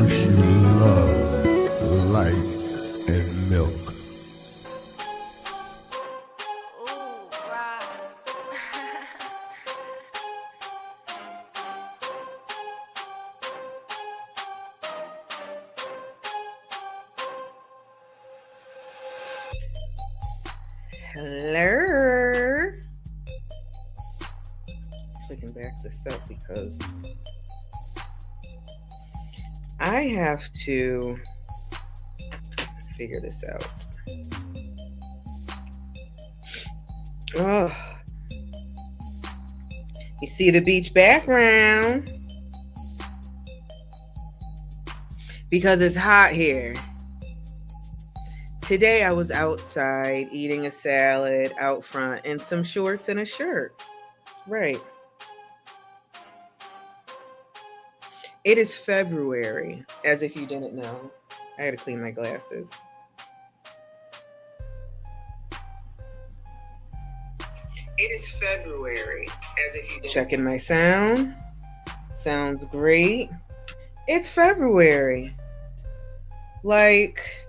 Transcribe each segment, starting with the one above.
wish you love, light, and milk. Hello. Actually, I can back this up because I have to figure this out. Oh, you see the beach background because it's hot here. Today I was outside eating a salad out front in some shorts and a shirt. Right. It is February, as if you didn't know. I had to clean my glasses. It is February, as if you didn't know. Checking my sound. Sounds great. It's February. Like,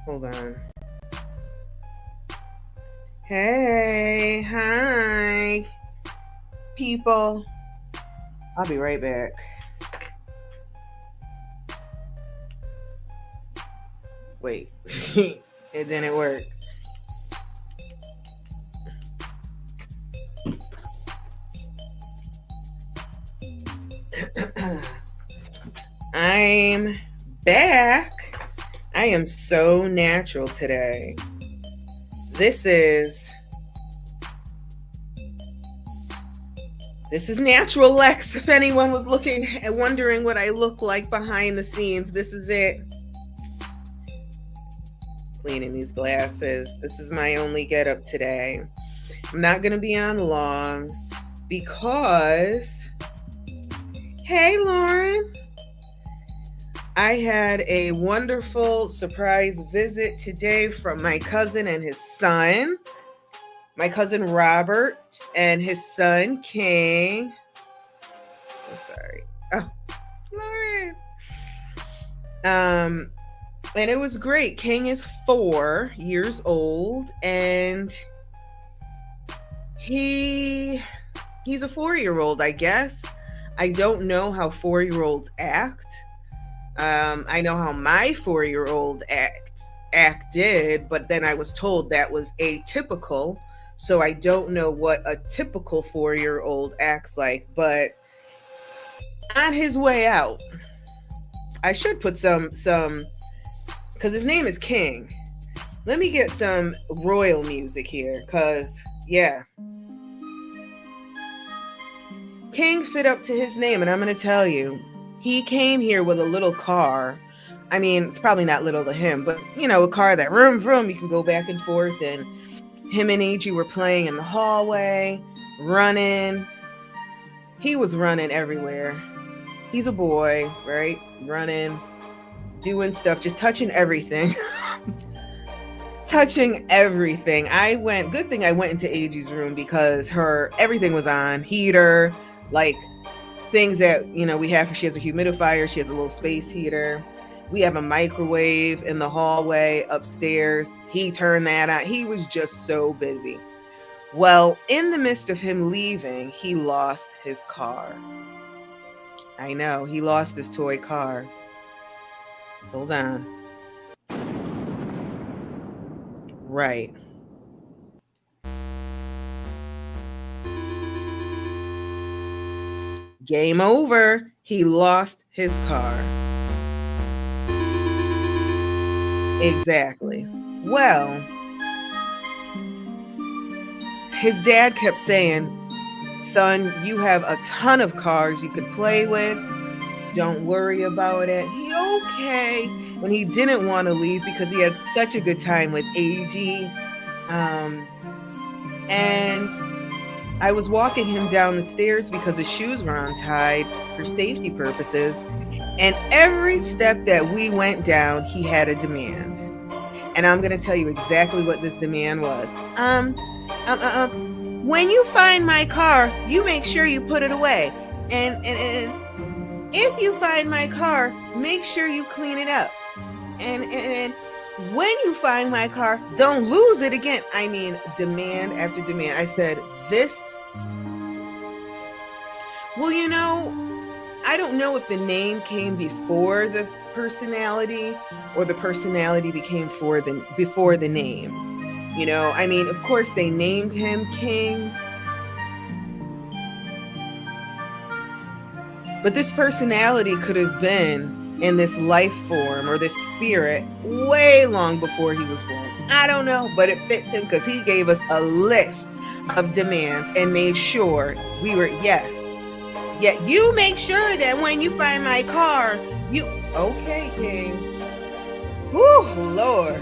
hold on. Hey, hi, people. I'll be right back. Wait, it didn't work. I'm back. I am so natural today. This is Natural Lex. If anyone was looking and wondering what I look like behind the scenes, this is it. Cleaning these glasses. This is my only get up today. I'm not going to be on long because, hey, Lauren. I had a wonderful surprise visit today from my cousin and his son. My cousin Robert and his son King. Oh, sorry. Oh, Lauren. And it was great. King is 4 years old, and he's a 4-year-old, I guess. I don't know how 4-year-olds act. I know how my 4-year-old acted, but then I was told that was atypical. So I don't know what a typical 4-year-old acts like, but on his way out, I should put some, because his name is King. Let me get some royal music here, because, yeah. King fit up to his name, and I'm going to tell you, he came here with a little car. I mean, it's probably not little to him, but, you know, a car that vroom, vroom, you can go back and forth. And him and AG were playing in the hallway, running. He was running everywhere. He's a boy, right? Running, doing stuff, just touching everything. Touching everything. Good thing I went into AG's room because everything was on. Heater, like, things that, you know, we have. She has a humidifier. She has a little space heater. We have a microwave in the hallway upstairs. He turned that on. He was just so busy. Well, in the midst of him leaving, he lost his car. I know, he lost his toy car. Hold on. Right. Game over. He lost his car. Exactly. Well, his dad kept saying, son, you have a ton of cars you could play with. Don't worry about it. He okay. When he didn't want to leave because he had such a good time with AG. And I was walking him down the stairs because his shoes were untied for safety purposes. And every step that we went down, he had a demand. And I'm going to tell you exactly what this demand was. When you find my car, you make sure you put it away. And if you find my car, make sure you clean it up. And when you find my car, don't lose it again. I mean, demand after demand. I said, this. Well, I don't know if the name came before the personality or the personality became before the name. I mean, of course, they named him King. But this personality could have been in this life form or this spirit way long before he was born. I don't know, but it fits him because he gave us a list of demands and made sure we were yes. Yet you make sure that when you find my car, okay, King. Whew, Lord.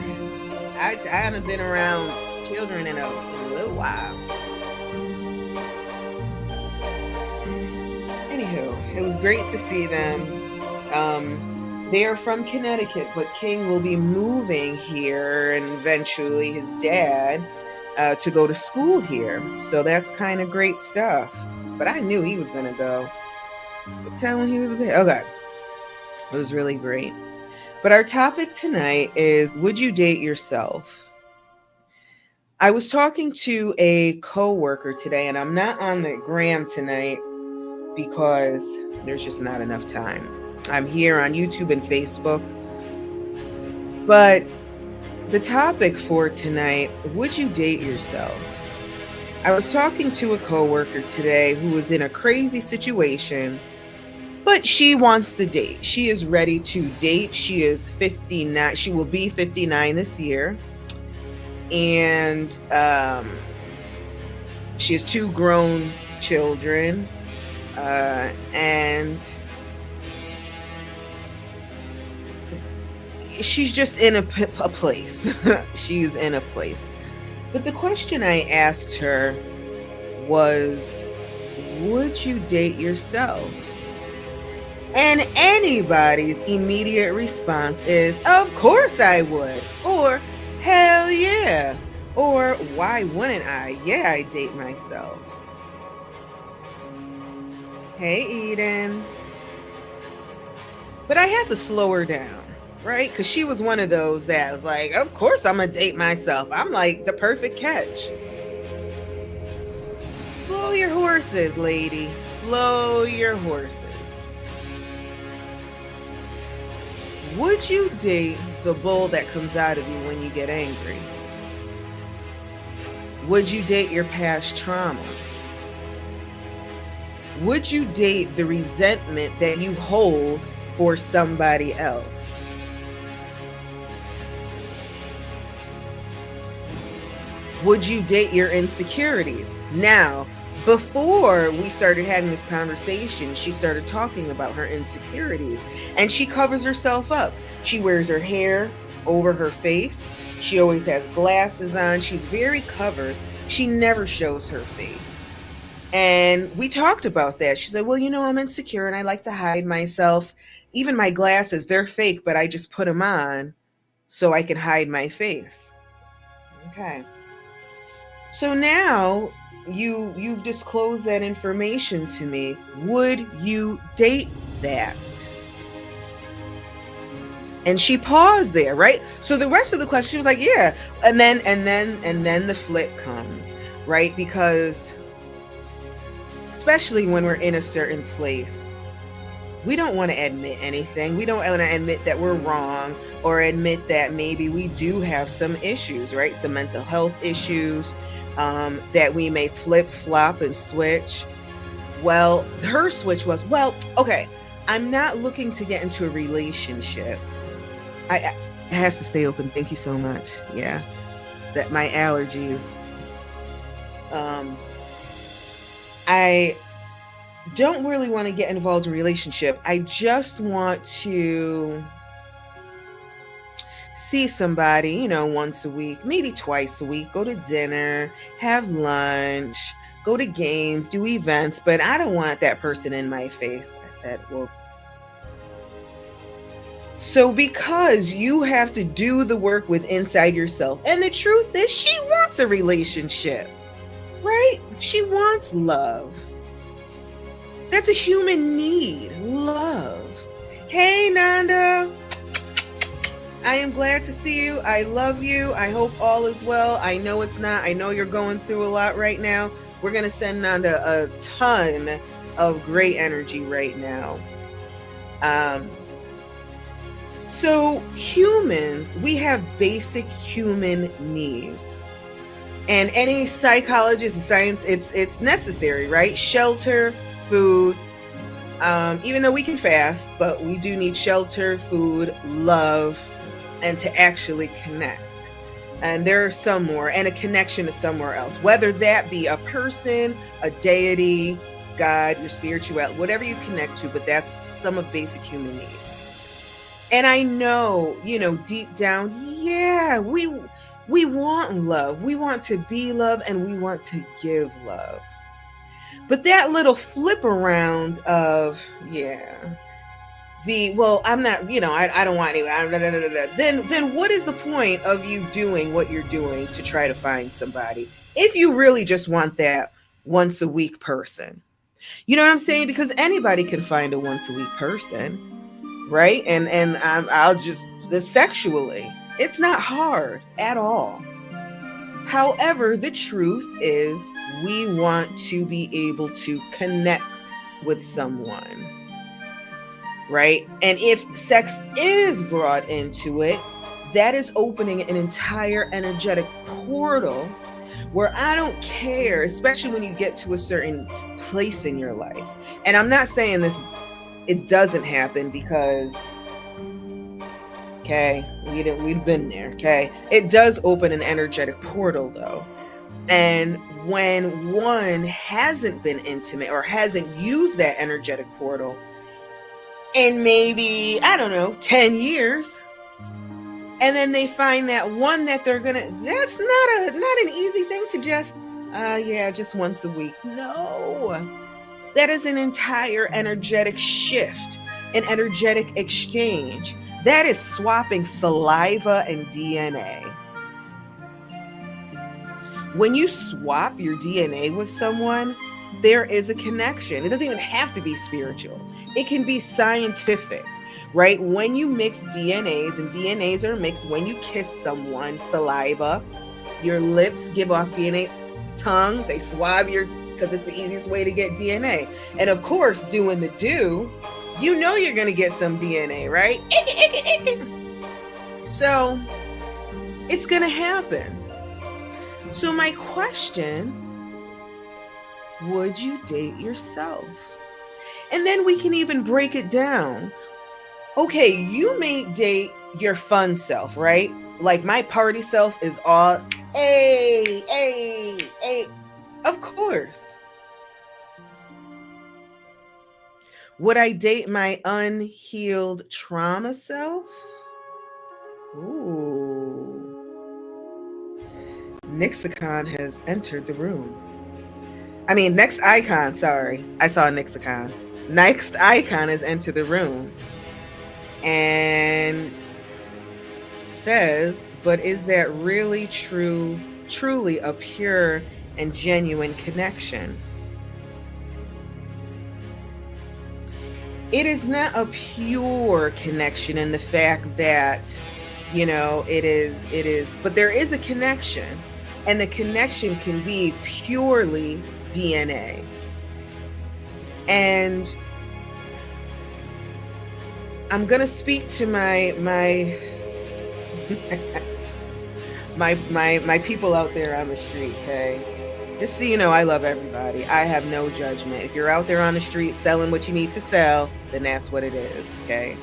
I haven't been around children in a little while. Anywho, it was great to see them. They are from Connecticut, but King will be moving here and eventually his dad to go to school here. So that's kind of great stuff. But I knew he was going to go. But tell him he was a bit. Okay. It was really great. But our topic tonight is, would you date yourself? I was talking to a coworker today, and I'm not on the gram tonight because there's just not enough time. I'm here on YouTube and Facebook. But the topic for tonight, would you date yourself? I was talking to a coworker today who was in a crazy situation, but she wants to date. She is ready to date. She is 59. She will be 59 this year. And she has 2 grown children. And she's just in a place. She's in a place. But the question I asked her was, would you date yourself? And anybody's immediate response is, of course I would. Or, hell yeah. Or, why wouldn't I? Yeah, I date myself. Hey, Eden. But I had to slow her down. Right? Because she was one of those that was like, of course I'm going to date myself. I'm like the perfect catch. Slow your horses, lady. Slow your horses. Would you date the bull that comes out of you when you get angry? Would you date your past trauma? Would you date the resentment that you hold for somebody else? Would you date your insecurities? Now, before we started having this conversation, she started talking about her insecurities, and she covers herself up. She wears her hair over her face. She always has glasses on. She's very covered. She never shows her face. And we talked about that. She said, well, I'm insecure and I like to hide myself. Even my glasses, they're fake, but I just put them on so I can hide my face. Okay. So now you've disclosed that information to me. Would you date that? And she paused there, right? So the rest of the question, she was like, yeah. And then the flip comes, right? Because especially when we're in a certain place, we don't want to admit anything. We don't want to admit that we're wrong or admit that maybe we do have some issues, right? Some mental health issues. That we may flip, flop, and switch. Well, her switch was, okay, I'm not looking to get into a relationship. It has to stay open. Thank you so much. Yeah, that my allergies. I don't really want to get involved in a relationship. I just want to see somebody, once a week, maybe twice a week, go to dinner, have lunch, go to games, do events, but I don't want that person in my face. I said, well, so because you have to do the work with inside yourself, and the truth is she wants a relationship, right? She wants love. That's a human need, love. Hey, Nanda. I am glad to see you. I love you. I hope all is well. I know it's not. I know you're going through a lot right now. We're going to send Nanda a ton of great energy right now. So humans, we have basic human needs. And any psychologist, science, it's necessary, right? Shelter, food, even though we can fast, but we do need shelter, food, love, and to actually connect. And there are some more, and a connection to somewhere else, whether that be a person, a deity, God, your spirituality, whatever you connect to, but that's some of basic human needs. And I know, deep down, yeah, we want love. We want to be love, and we want to give love. But that little flip around of, I'm not, I don't want anyone. Then what is the point of you doing what you're doing to try to find somebody if you really just want that once a week person? You know what I'm saying? Because anybody can find a once a week person, right? And I'll just sexually, it's not hard at all. However, the truth is we want to be able to connect with someone. Right? And if sex is brought into it, that is opening an entire energetic portal where I don't care, especially when you get to a certain place in your life. And I'm not saying it doesn't happen because, we've been there, okay? It does open an energetic portal though. And when one hasn't been intimate or hasn't used that energetic portal, in maybe, 10 years. And then they find that one that they're that's not an easy thing to just, just once a week. No, that is an entire energetic shift, an energetic exchange. That is swapping saliva and DNA. When you swap your DNA with someone, there is a connection. It doesn't even have to be spiritual. It can be scientific, right? When you mix DNAs, and DNAs are mixed when you kiss someone, saliva, your lips give off DNA, tongue, they swab because it's the easiest way to get DNA. And of course, doing the do, you're going to get some DNA, right? So it's going to happen. So my question, would you date yourself? And then we can even break it down. Okay, you may date your fun self, right? Like my party self is all, hey. Of course. Would I date my unhealed trauma self? Ooh. Nixicon has entered the room. Next icon, sorry. I saw Nixicon. Next icon has entered the room and says, but is that really truly a pure and genuine connection? It is not a pure connection in the fact that, it is, but there is a connection, and the connection can be purely DNA. And I'm gonna speak to my people out there on the street, okay? Just so you know, I love everybody. I have no judgment. If you're out there on the street selling what you need to sell, then that's what it is, okay?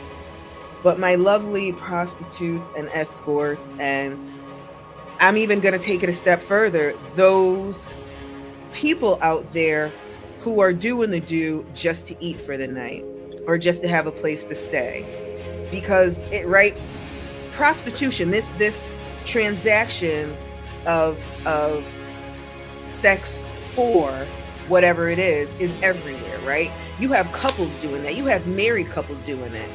But my lovely prostitutes and escorts, and I'm even gonna take it a step further, those people out there who are doing the do just to eat for the night or just to have a place to stay, because prostitution, this transaction of sex for whatever it is everywhere, right? You have couples doing that. You have married couples doing that.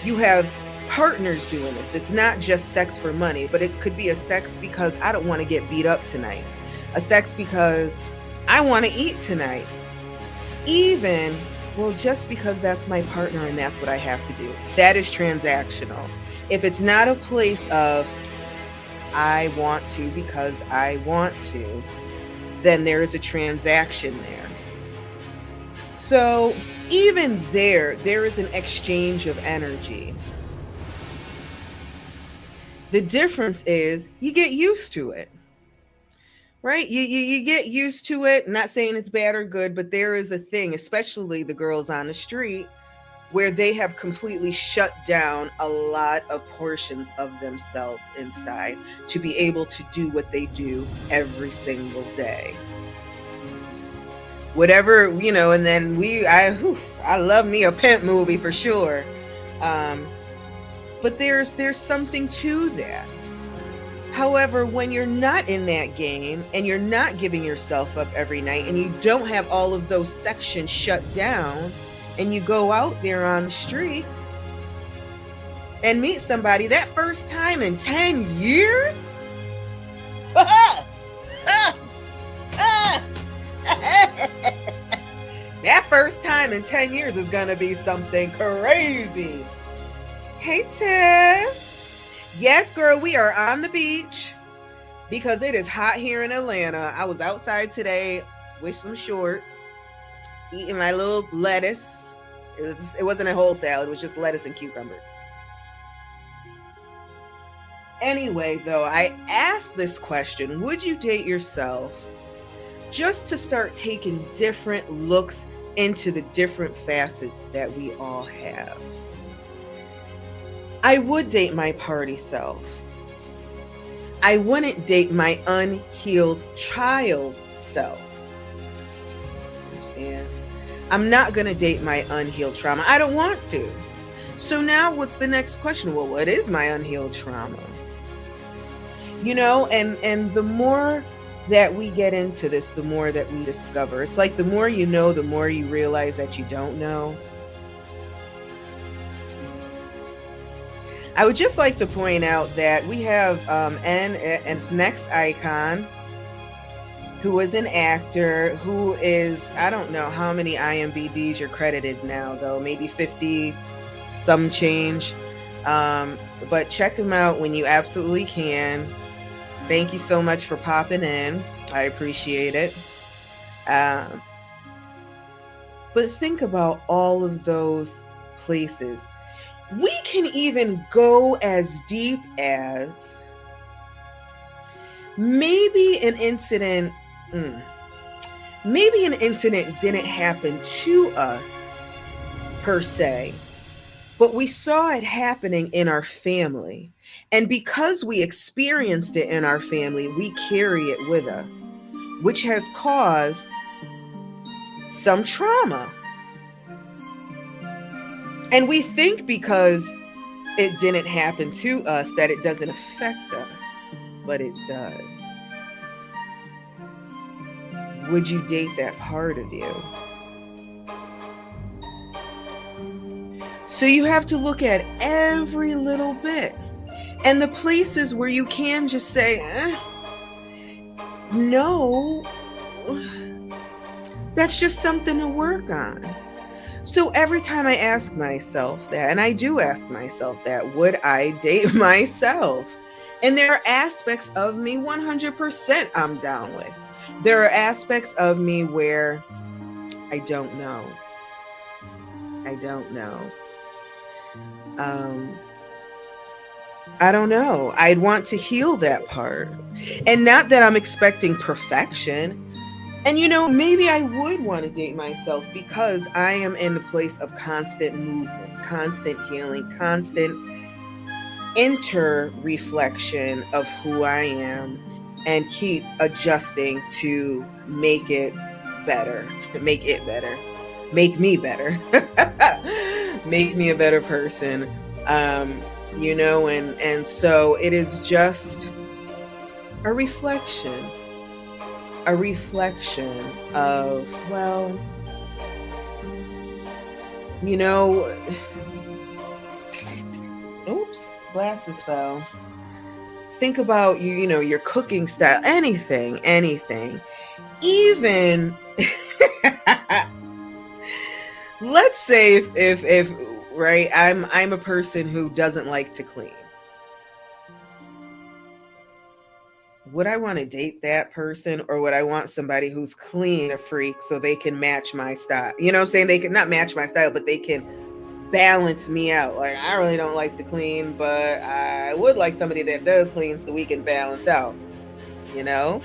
You have partners doing this. It's not just sex for money, but it could be a sex because I don't want to get beat up tonight. A sex because I want to eat tonight. Even well, just because that's my partner and that's what I have to do. That is transactional. If it's not a place of I want to because I want to, then there is a transaction there. So even there is an exchange of energy. The difference is you get used to it, right? You get used to it. Not saying it's bad or good, but there is a thing, especially the girls on the street, where they have completely shut down a lot of portions of themselves inside to be able to do what they do every single day. Whatever, and then I love me a pimp movie for sure. But there's something to that. However, when you're not in that game and you're not giving yourself up every night and you don't have all of those sections shut down, and you go out there on the street and meet somebody that first time in 10 years, that first time in 10 years is going to be something crazy. Hey, Tiff. Yes, girl, we are on the beach because it is hot here in Atlanta. I was outside today with some shorts, eating my little lettuce. It wasn't a whole salad. It was just lettuce and cucumber. Anyway, though, I asked this question, would you date yourself, just to start taking different looks into the different facets that we all have. I would date my party self. I wouldn't date my unhealed child self. Understand? I'm not going to date my unhealed trauma. I don't want to. So now what's the next question? Well, what is my unhealed trauma? And the more that we get into this, the more that we discover. It's like the more you know, the more you realize that you don't know. I would just like to point out that we have N as next icon, who is an actor, who is, I don't know how many IMDb's you're credited now, though, maybe 50, some change. But check him out when you absolutely can. Thank you so much for popping in. I appreciate it. But think about all of those places. We can even go as deep as maybe an incident didn't happen to us per se, but we saw it happening in our family. And because we experienced it in our family, we carry it with us, which has caused some trauma. And we think because it didn't happen to us that it doesn't affect us, but it does. Would you date that part of you? So you have to look at every little bit. And the places where you can just say, no, that's just something to work on. So every time I ask myself that, and I do ask myself that, would I date myself? And there are aspects of me 100% I'm down with. There are aspects of me where I don't know. I don't know. I'd want to heal that part. And not that I'm expecting perfection. And maybe I would want to date myself because I am in the place constant movement, constant healing, constant inter-reflection of who I am, and keep adjusting to make it better, make me better, make me a better person. And so it is just a reflection of, well, oops, glasses fell. Think about your cooking style, anything, even let's say if right, I'm a person who doesn't like to clean. Would I want to date that person, or would I want somebody who's clean, a freak, so they can match my style? You know what I'm saying? They can not match my style, but they can balance me out. Like, I really don't like to clean, but I would like somebody that does clean so we can balance out, you know?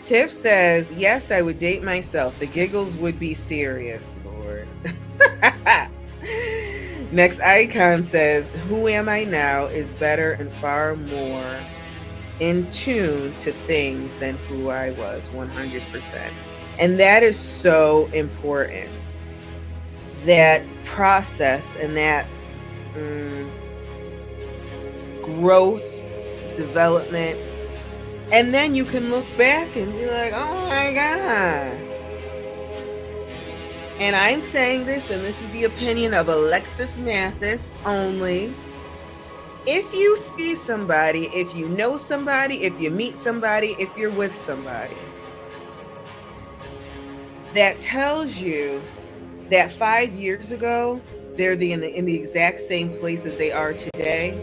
Tiff says, yes, I would date myself. The giggles would be serious, Lord. Next icon says, who am I now is better and far more in tune to things than who I was, 100%. And that is so important. That process and that growth, development. And then you can look back and be like, oh my God. And I'm saying this, and this is the opinion of Alexis Mathis only. If you see somebody, if you know somebody, if you meet somebody, if you're with somebody that tells you that 5 years ago, they're in the exact same place as they are today,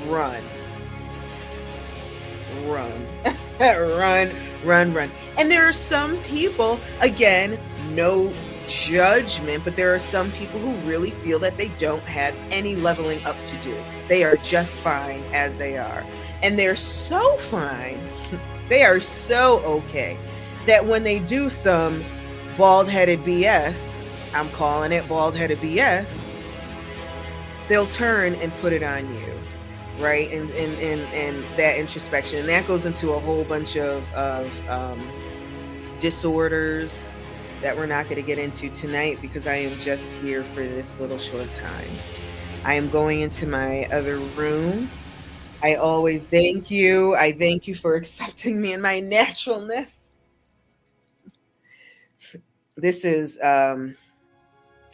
run. Run. And there are some people, again, no judgment, but there are some people who really feel that they don't have any leveling up to do. They are just fine as they are. And they're so fine, they are so okay, that when they do some bald-headed BS, I'm calling it bald-headed BS, they'll turn and put it on you. Right, and that introspection, and that goes into a whole bunch of disorders that we're not going to get into tonight, because I am just here for this little short time. I am going into my other room. I always thank you. I thank you for accepting me in my naturalness. This is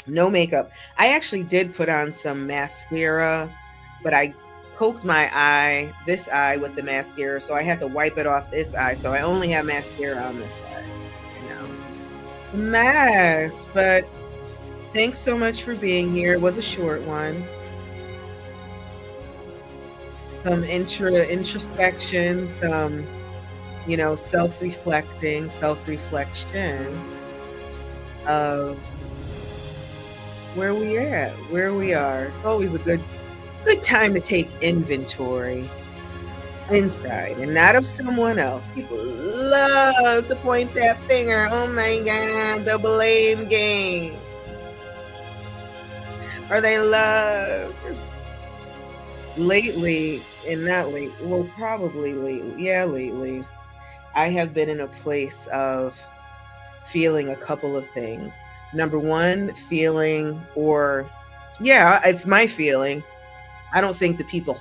no makeup. I actually did put on some mascara, but I poked my eye, this eye, with the mascara, so I had to wipe it off this eye, so I only have mascara on this side. Mess. But thanks so much for being here. It was a short one. Some introspection, some, self-reflection of where we are. It's always a good time to take inventory inside and not of someone else. People love to point that finger. Oh my God, the blame game. Or they love lately, I have been in a place of feeling a couple of things. Number one, it's my feeling. I don't think the people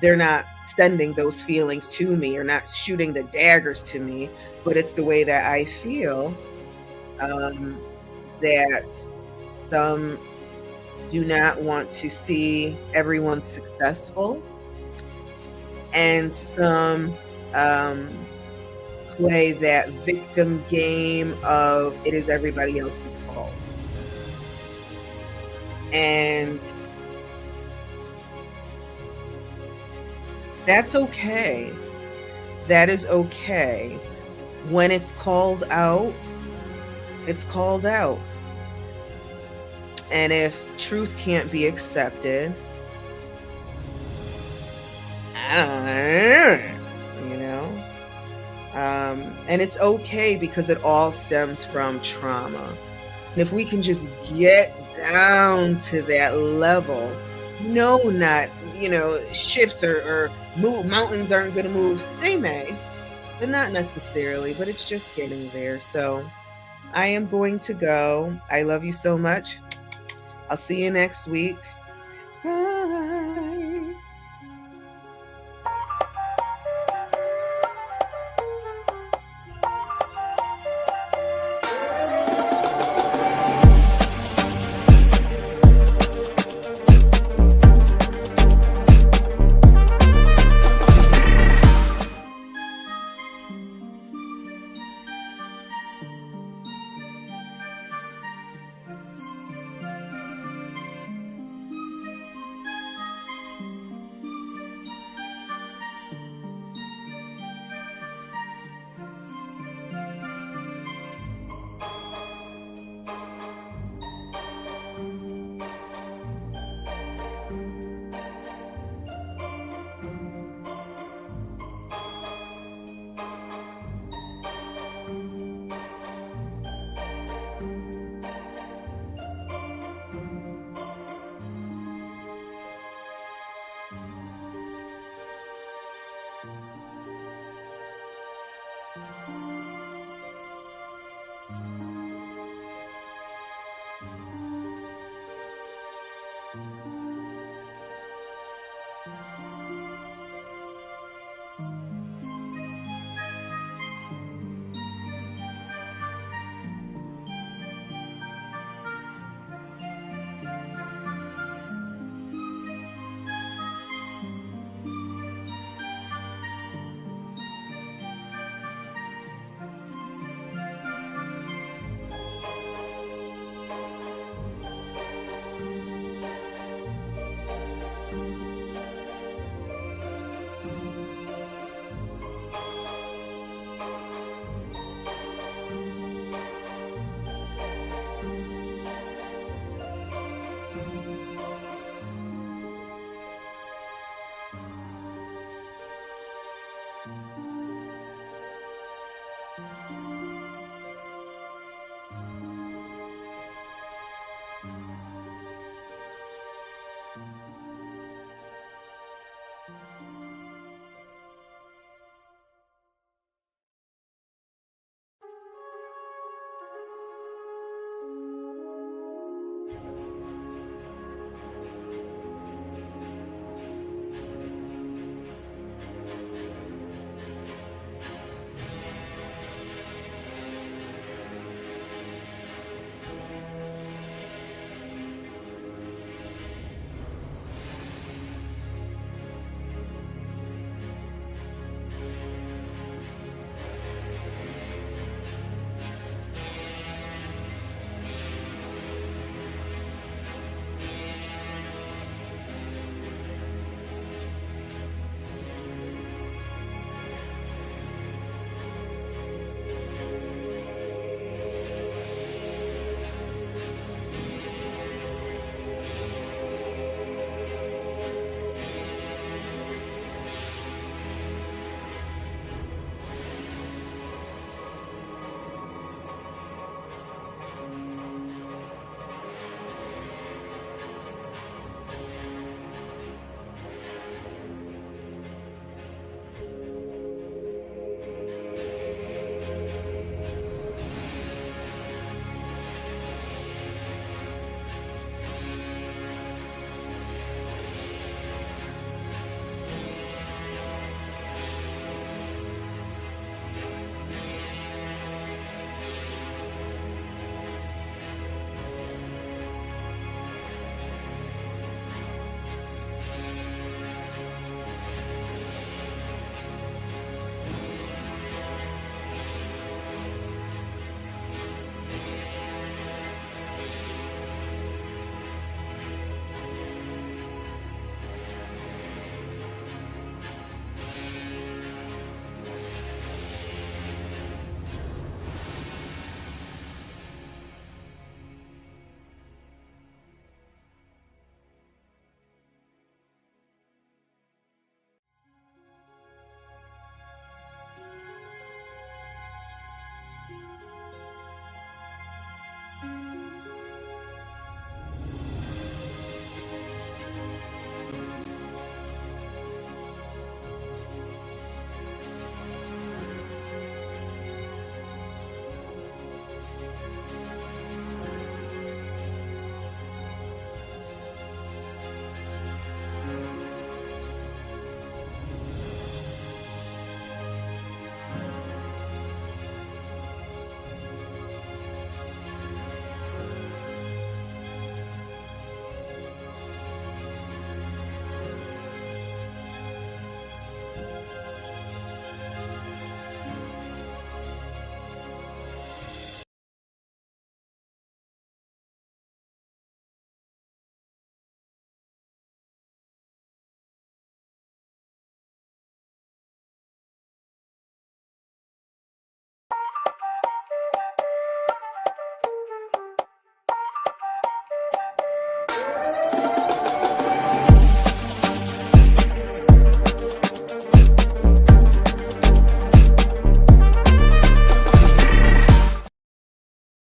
they're not sending those feelings to me or not shooting the daggers to me, but it's the way that I feel, that some do not want to see everyone successful, and some play that victim game of it is everybody else's fault. And that's okay. That is okay. When it's called out, it's called out. And if truth can't be accepted, and it's okay, because it all stems from trauma. And if we can just get down to that level, shifts or move, mountains aren't going to move. They may, but not necessarily, but it's just getting there. So I am going to go. I love you so much. I'll see you next week. Bye.